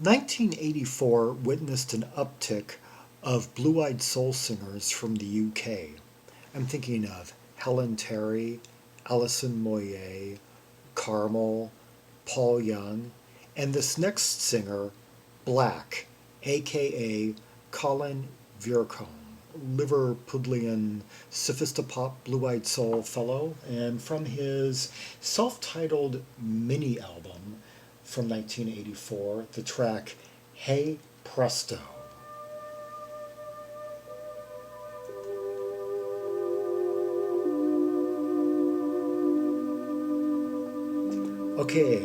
1984 witnessed an uptick of blue-eyed soul singers from the UK. I'm thinking of Helen Terry, Alison Moyet, Carmel, Paul Young, and this next singer, Black, aka Colin Vearncombe, Liverpudlian sophistopop blue-eyed soul fellow, and from his self-titled mini album from 1984, the track Hey Presto. Okay,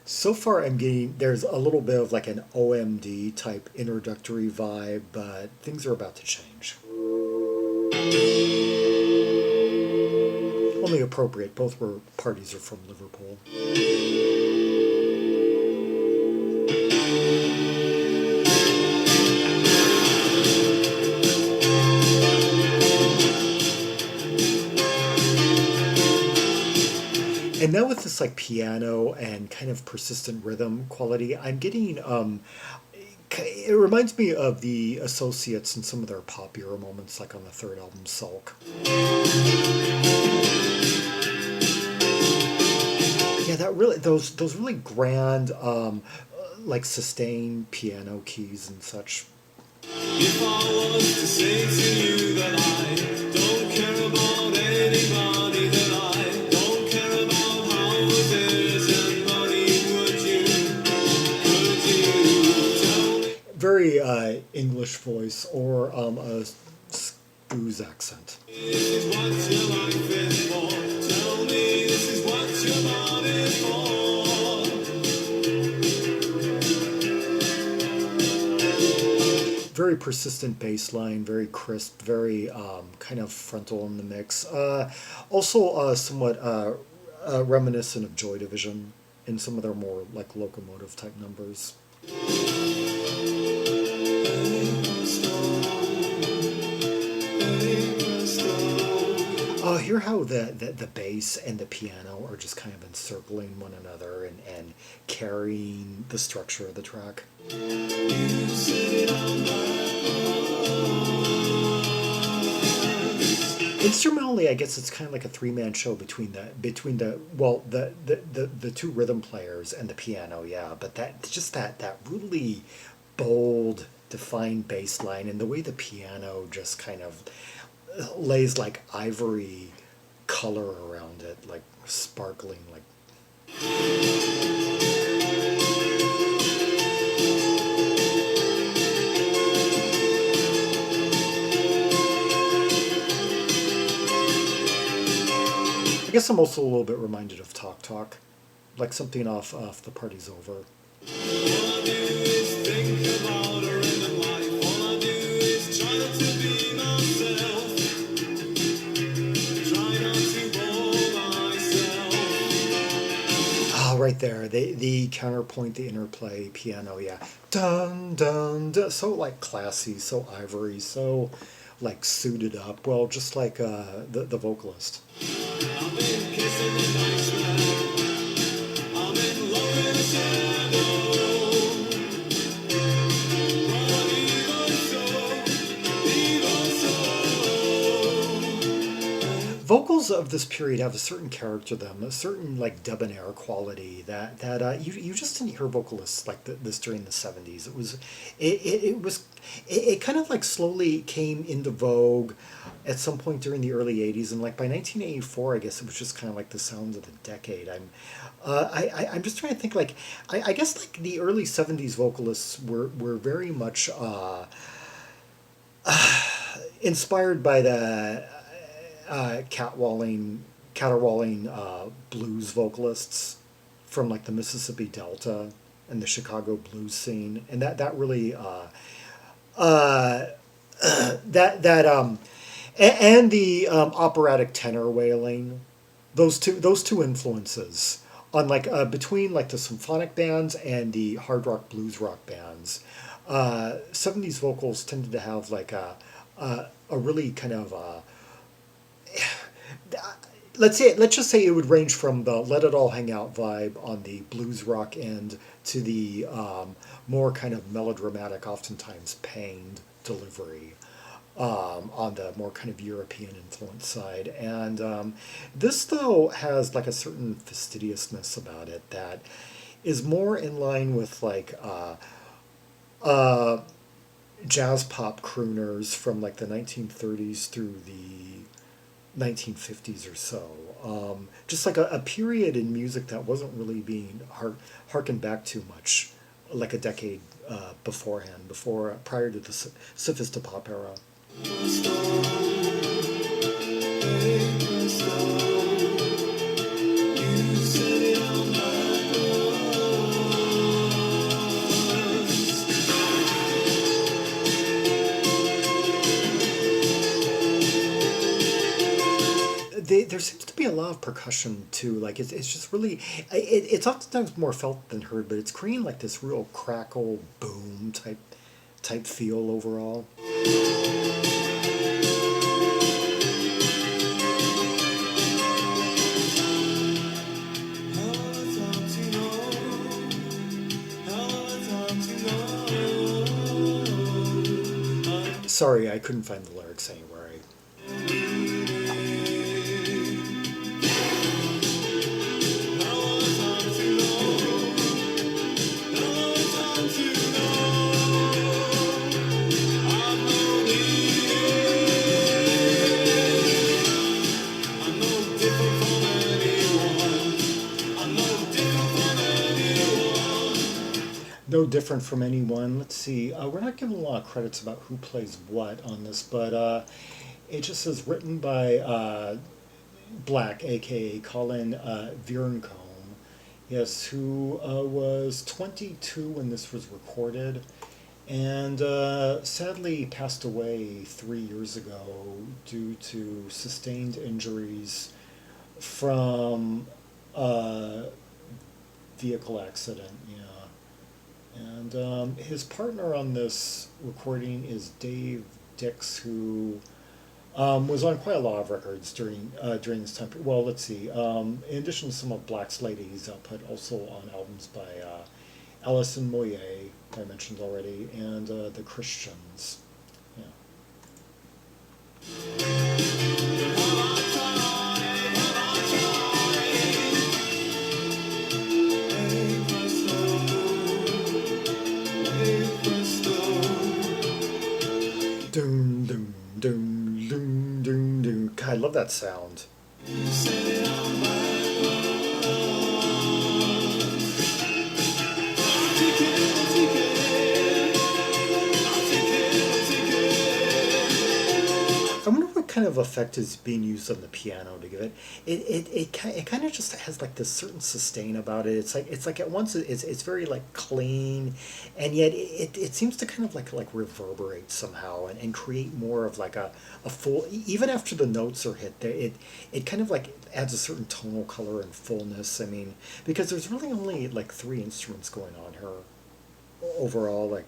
so far I'm getting, there's a little bit of like an OMD type introductory vibe, but things are about to change. Only appropriate, both were parties are from Liverpool. And now with this like piano and kind of persistent rhythm quality, I'm getting it reminds me of the Associates in some of their pop era moments, like on the third album, Sulk. Yeah, that really those really grand like sustained piano keys and such. If I was to say to you that I don't care about anybody, that I don't care about houses and money, would you very English voice or a Scoo's accent. This is what your life is for. Tell me, this is what your body is for. Very persistent bass line, very crisp, very kind of frontal in the mix. Also somewhat reminiscent of Joy Division in some of their more like locomotive type numbers. Hear how the bass and the piano are just kind of encircling one another and carrying the structure of the track. Instrumentally, I guess it's kind of like a three-man show between the two rhythm players and the piano, yeah. But that really bold, defined bass line and the way the piano just kind of lays like ivory color around it, like sparkling, like. I guess I'm also a little bit reminded of Talk Talk, like something off The Party's Over. All I do is think about her in the life. All I do is try not to be myself. Try not to bore myself. Ah, right there. The counterpoint, the interplay, piano, yeah. Dun, dun, dun. So like classy, so ivory, so like suited up. Well, just like the vocalist. I've been kissing the night sweat. I'm in love in the shadow. But even so. Vocals of this period have a certain character to them, a certain like debonair quality that you just didn't hear vocalists like this during the 70s. It kind of like slowly came into vogue at some point during the early 80s, and like by 1984 I guess it was just kind of like the sound of the decade. I'm just trying to think, like I guess like the early 70s vocalists were very much inspired by the caterwauling blues vocalists from like the Mississippi Delta and the Chicago blues scene, and that really uh, that and the operatic tenor wailing, those two influences on like between like the symphonic bands and the hard rock blues rock bands. 70s vocals tended to have like a really kind of let's just say it would range from the Let It All Hang Out vibe on the blues rock end to the more kind of melodramatic, oftentimes pained delivery on the more kind of European influence side. And this, though, has like a certain fastidiousness about it that is more in line with like uh, jazz pop crooners from like the 1930s through the 1950s or so. Just like a period in music that wasn't really being harkened back too much, like a decade beforehand, prior to the sophistopop era. There seems to be a lot of percussion too. Like it's just really, it's oftentimes more felt than heard, but it's creating like this real crackle boom type feel overall. Sorry, I couldn't find the lyrics anywhere. No different from anyone. Let's see. We're not given a lot of credits about who plays what on this, but it just says written by Black, aka Colin Vearncombe. Yes, who was 22 when this was recorded, and sadly passed away 3 years ago due to sustained injuries from a vehicle accident. Yeah. And his partner on this recording is Dave Dix, who was on quite a lot of records during this time. Well, let's see. In addition to some of Black's ladies output, also on albums by Alison Moyet, I mentioned already, and the Christians. Yeah. Doom, doom, doom, doom, doom, doom. God, I love that sound. I wonder what kind of effect is being used on the piano to give it. It kind of just has like this certain sustain about it. It's like at once it's very like clean, and yet it seems to kind of like reverberate somehow and create more of like a full, even after the notes are hit. It kind of like adds a certain tonal color and fullness. I mean, because there's really only like three instruments going on here overall. Like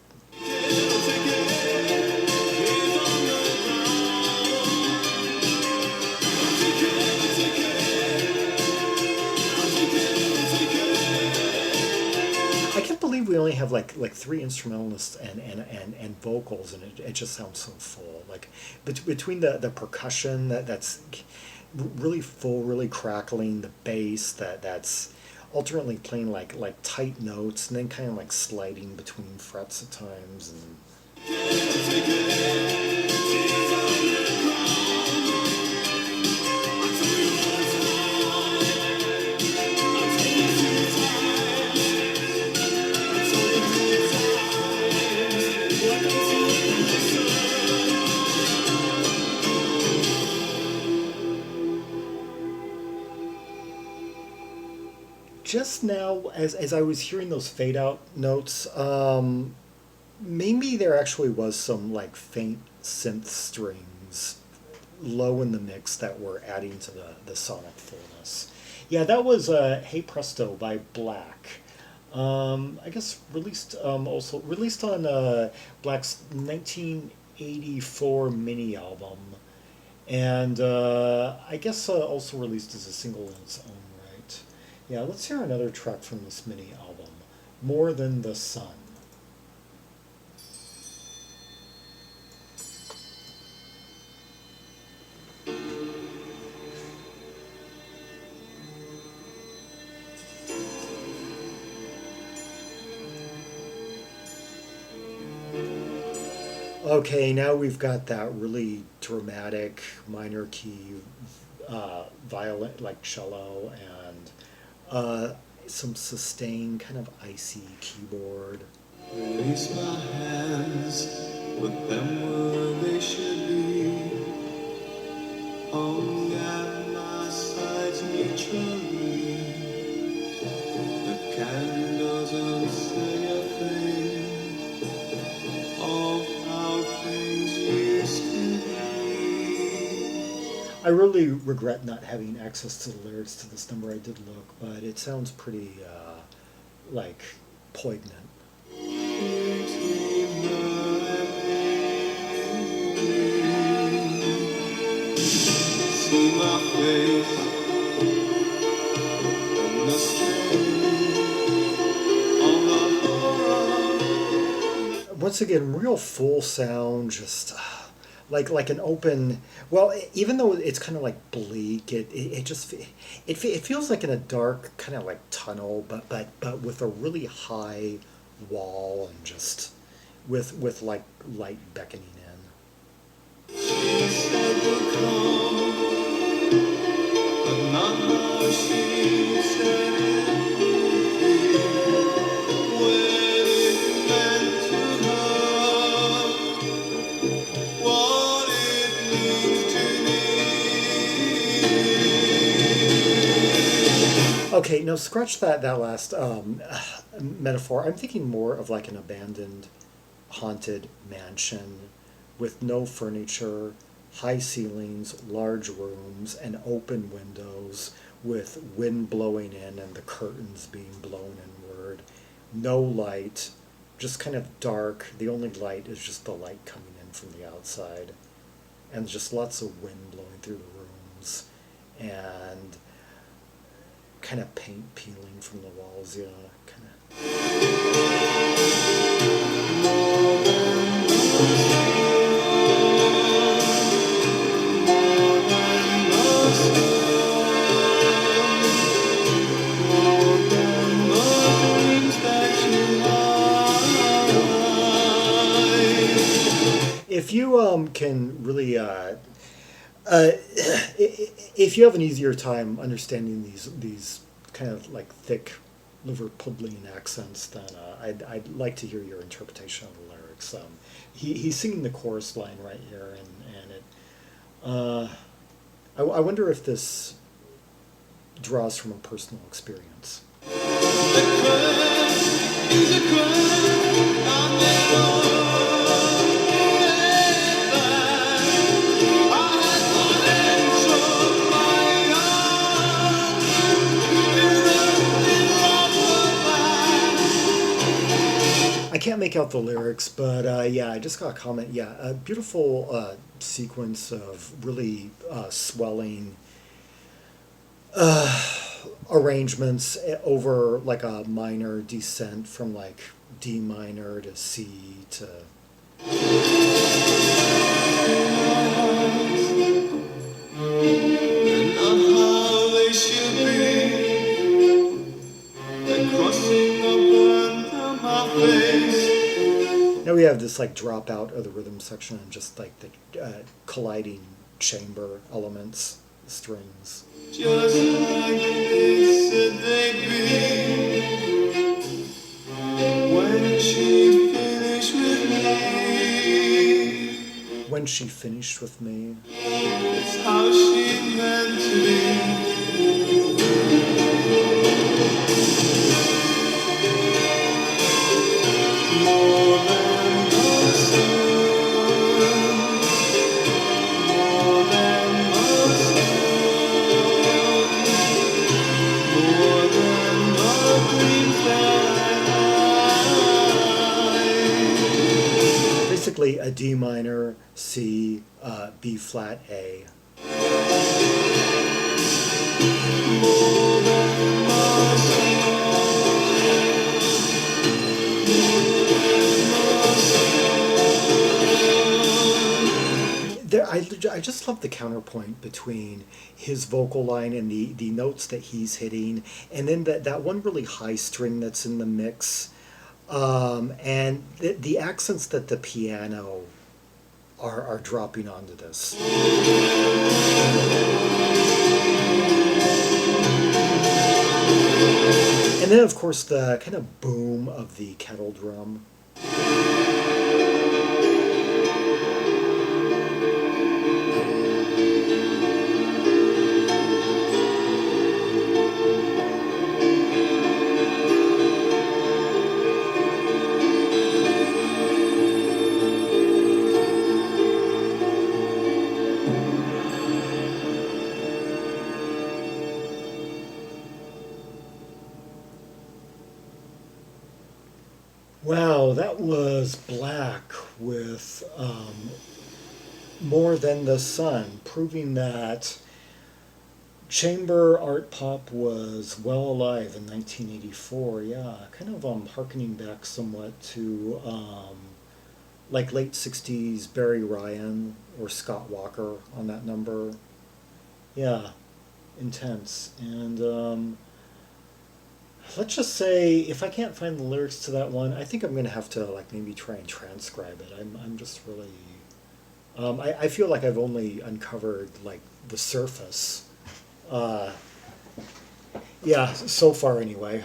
I can't believe we only have like three instrumentalists and vocals, and it just sounds so full. Like between the percussion that's really full, really crackling, the bass that's alternately playing like tight notes and then kind of like sliding between frets at times, and just now as I was hearing those fade out notes, maybe there actually was some like faint synth strings low in the mix that were adding to the sonic fullness. Yeah, that was Hey Presto by Black. I guess also released on Black's 1984 mini album, And I guess also released as a single in its own right. Yeah, let's hear another track from this mini album, More Than the Sun. Okay, now we've got that really dramatic minor key violin, like cello, and some sustained kind of icy keyboard. Release my hands, put them where they should be. Hung at my sides neutrally. The can doesn't say a thing of how things used to be. I really regret not having access to the lyrics to this number. I did look, but it sounds pretty like poignant. See my face on the street on the horror. Once again, real full sound, just like an open. Well, even though it's kind of like bleak, it just it feels like in a dark kind of like tunnel, but with a really high wall and just with like light beckoning in. She said would come, but not how she said it would be. When it meant to her, what it means to me. Okay, now scratch that last metaphor. I'm thinking more of like an abandoned, haunted mansion with no furniture, high ceilings, large rooms, and open windows with wind blowing in and the curtains being blown inward. No light, just kind of dark. The only light is just the light coming in from the outside. And just lots of wind blowing through the rooms. And kind of paint peeling from the walls, yeah, kind of. If you can really if you have an easier time understanding these kind of like thick Liverpudlian accents, then I'd like to hear your interpretation of the lyrics. He's singing the chorus line right here, and it. I wonder if this draws from a personal experience. I can't make out the lyrics, but yeah, I just got a comment. Yeah, a beautiful sequence of really swelling arrangements over like a minor descent from like D minor to C to. And not how they should be, and crossing the burn down my face. Now we have this like drop out of the rhythm section and just like the colliding chamber elements, strings. Just like they said they'd be, when she finished with me. When she finished with me. It's how she meant to be. More than the sun, more than the sun, more than the dreams that I. Basically a D minor, C, B flat, A, more than I just love the counterpoint between his vocal line and the notes that he's hitting, and then that one really high string that's in the mix, and the accents that the piano are dropping onto this. And then, of course, the kind of boom of the kettle drum. Wow, that was Black with More Than the Sun, proving that chamber art pop was well alive in 1984. Yeah, kind of harkening back somewhat to like late 60s Barry Ryan or Scott Walker on that number. Yeah, intense. And let's just say if I can't find the lyrics to that one, I think I'm gonna have to like maybe try and transcribe it. I'm just really I feel like I've only uncovered like the surface. Uh, yeah, so far anyway.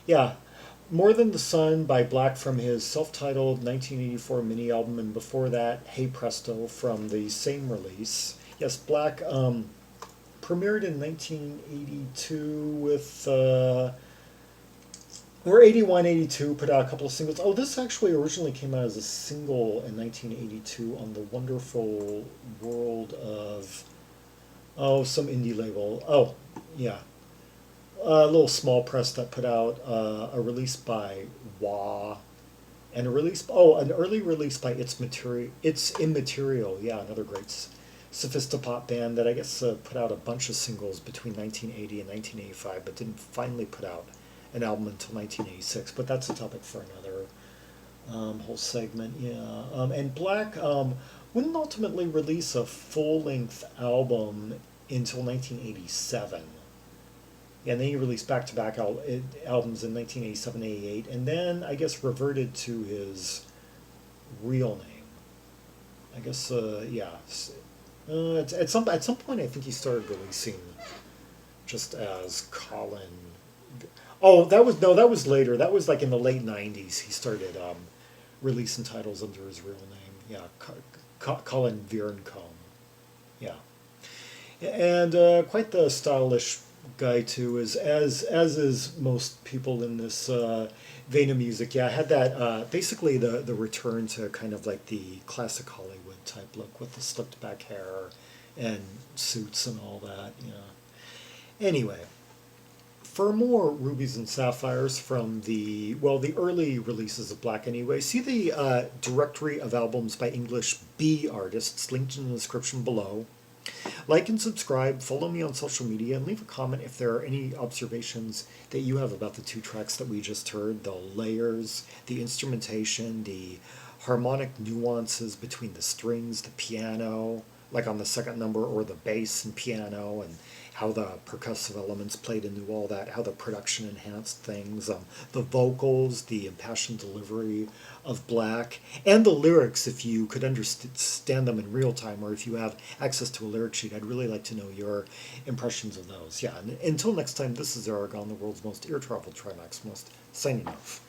Yeah, More Than the Sun by Black from his self-titled 1984 mini album, and before that, Hey Presto from the same release. Yes, Black premiered in 1982 with or 81, 82, put out a couple of singles. Oh, this actually originally came out as a single in 1982 on the Wonderful World of, oh, some indie label. Oh, yeah. A little small press that put out a release by Wah and a release, oh, an early release by It's Immaterial. Yeah, another great sophistopop band that I guess put out a bunch of singles between 1980 and 1985, but didn't finally put out an album until 1986. But that's a topic for another whole segment. Yeah, and Black wouldn't ultimately release a full-length album until 1987. Yeah, and then he released back-to-back albums in 1987, 88, and then I guess reverted to his real name. I guess, yeah. At some point, I think he started releasing just as Colin. Oh, that was no, that was later. That was like in the late '90s. He started releasing titles under his real name. Yeah, Colin Vearncombe. Yeah, and quite the stylish guy too. As is most people in this vein of music. Yeah, I had that basically the return to kind of like the classic Hollywood type look with the slicked back hair and suits and all that. Yeah. Anyway, for more rubies and sapphires from the early releases of Black anyway, see the directory of albums by English B artists linked in the description below. Like and subscribe, follow me on social media, and leave a comment if there are any observations that you have about the two tracks that we just heard, the layers, the instrumentation, the harmonic nuances between the strings, the piano, like on the second number, or the bass and piano, and how the percussive elements played into all that, how the production enhanced things, the vocals, the impassioned delivery of Black, and the lyrics, if you could understand them in real time, or if you have access to a lyric sheet. I'd really like to know your impressions of those. Yeah, and until next time, this is Zaragon, the world's most ear-traveled Trimax, most signing off.